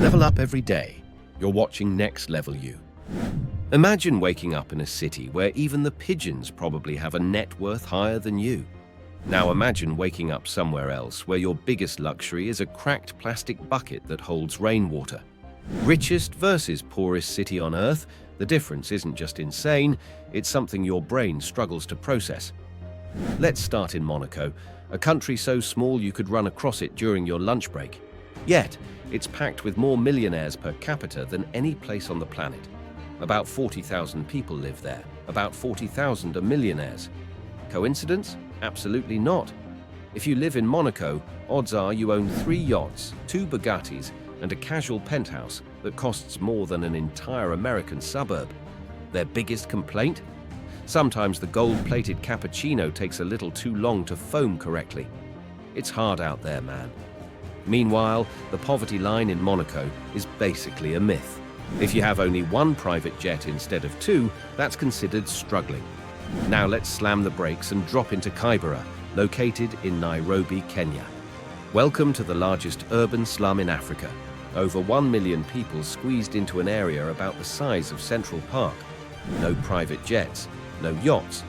Level up every day. You're watching Next Level You. Imagine waking up in a city where even the pigeons probably have a net worth higher than you. Now imagine waking up somewhere else where your biggest luxury is a cracked plastic bucket that holds rainwater. Richest versus poorest city on Earth. The difference isn't just insane, it's something your brain struggles to process. Let's start in Monaco, a country so small you could run across it during your lunch break. Yet, it's packed with more millionaires per capita than any place on the planet. About 40,000 people live there. About 40,000 are millionaires. Coincidence? Absolutely not. If you live in Monaco, odds are you own 3 yachts, 2 Bugattis, and a casual penthouse that costs more than an entire American suburb. Their biggest complaint? Sometimes the gold-plated cappuccino takes a little too long to foam correctly. It's hard out there, man. Meanwhile, the poverty line in Monaco is basically a myth. If you have only 1 private jet instead of 2, that's considered struggling. Now let's slam the brakes and drop into Kibera, located in Nairobi, Kenya. Welcome to the largest urban slum in Africa. Over 1 million people squeezed into an area about the size of Central Park. No private jets, no yachts.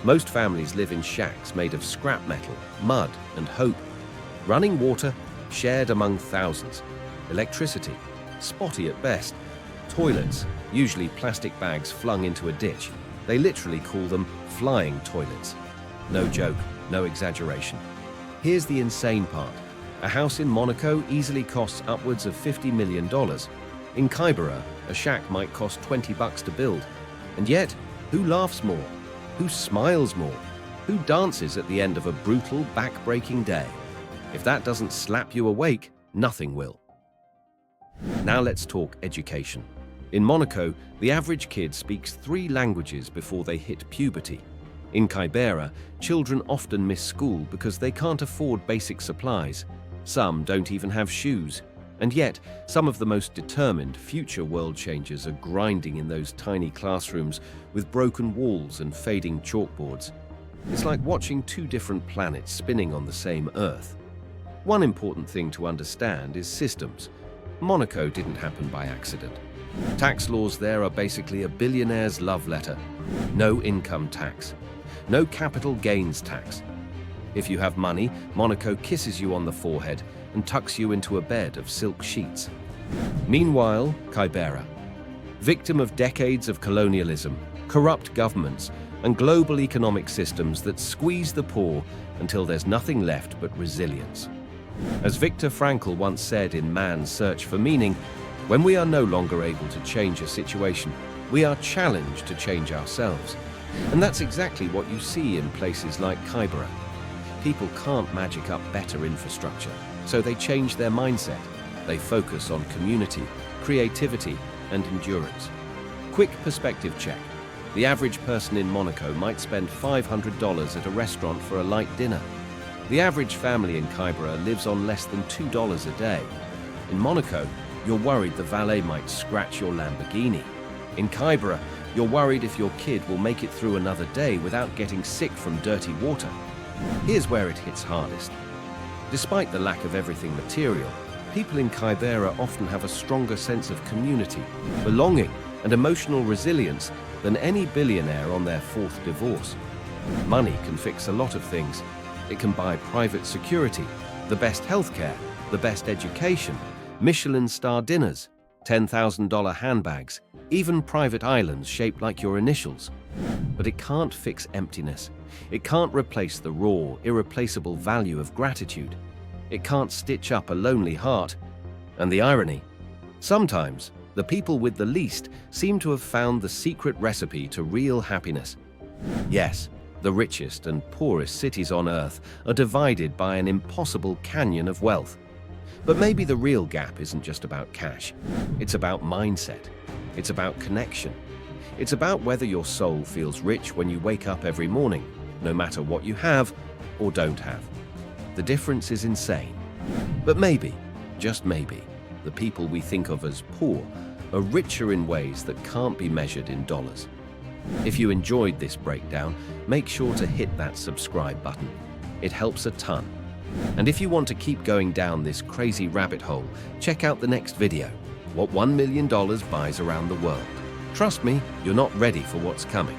Most families live in shacks made of scrap metal, mud, and hope. Running water, shared among thousands. Electricity, spotty at best. Toilets, usually plastic bags flung into a ditch. They literally call them flying toilets. No joke, no exaggeration. Here's the insane part. A house in Monaco easily costs upwards of $50 million. In Kibera, a shack might cost $20 to build. And yet, who laughs more? Who smiles more? Who dances at the end of a brutal, back-breaking day? If that doesn't slap you awake, nothing will. Now let's talk education. In Monaco, the average kid speaks 3 languages before they hit puberty. In Kibera, children often miss school because they can't afford basic supplies. Some don't even have shoes. And yet, some of the most determined future world changers are grinding in those tiny classrooms with broken walls and fading chalkboards. It's like watching 2 different planets spinning on the same Earth. One important thing to understand is systems. Monaco didn't happen by accident. Tax laws there are basically a billionaire's love letter. No income tax. No capital gains tax. If you have money, Monaco kisses you on the forehead and tucks you into a bed of silk sheets. Meanwhile, Kibera, victim of decades of colonialism, corrupt governments, and global economic systems that squeeze the poor until there's nothing left but resilience. As Viktor Frankl once said in Man's Search for Meaning, when we are no longer able to change a situation, we are challenged to change ourselves. And that's exactly what you see in places like Kibera. People can't magic up better infrastructure, so they change their mindset. They focus on community, creativity, and endurance. Quick perspective check. The average person in Monaco might spend $500 at a restaurant for a light dinner. The average family in Kibera lives on less than $2 a day. In Monaco, you're worried the valet might scratch your Lamborghini. In Kibera, you're worried if your kid will make it through another day without getting sick from dirty water. Here's where it hits hardest. Despite the lack of everything material, people in Kibera often have a stronger sense of community, belonging, and emotional resilience than any billionaire on their 4th divorce. Money can fix a lot of things. It can buy private security, the best healthcare, the best education, Michelin star dinners, $10,000 handbags, even private islands shaped like your initials. But it can't fix emptiness. It can't replace the raw, irreplaceable value of gratitude. It can't stitch up a lonely heart. And the irony? Sometimes, the people with the least seem to have found the secret recipe to real happiness. Yes, the richest and poorest cities on Earth are divided by an impossible canyon of wealth. But maybe the real gap isn't just about cash. It's about mindset. It's about connection. It's about whether your soul feels rich when you wake up every morning, no matter what you have or don't have. The difference is insane. But maybe, just maybe, the people we think of as poor are richer in ways that can't be measured in dollars. If you enjoyed this breakdown, make sure to hit that subscribe button. It helps a ton. And if you want to keep going down this crazy rabbit hole, check out the next video. what $1 million buys around the world. Trust me, you're not ready for what's coming.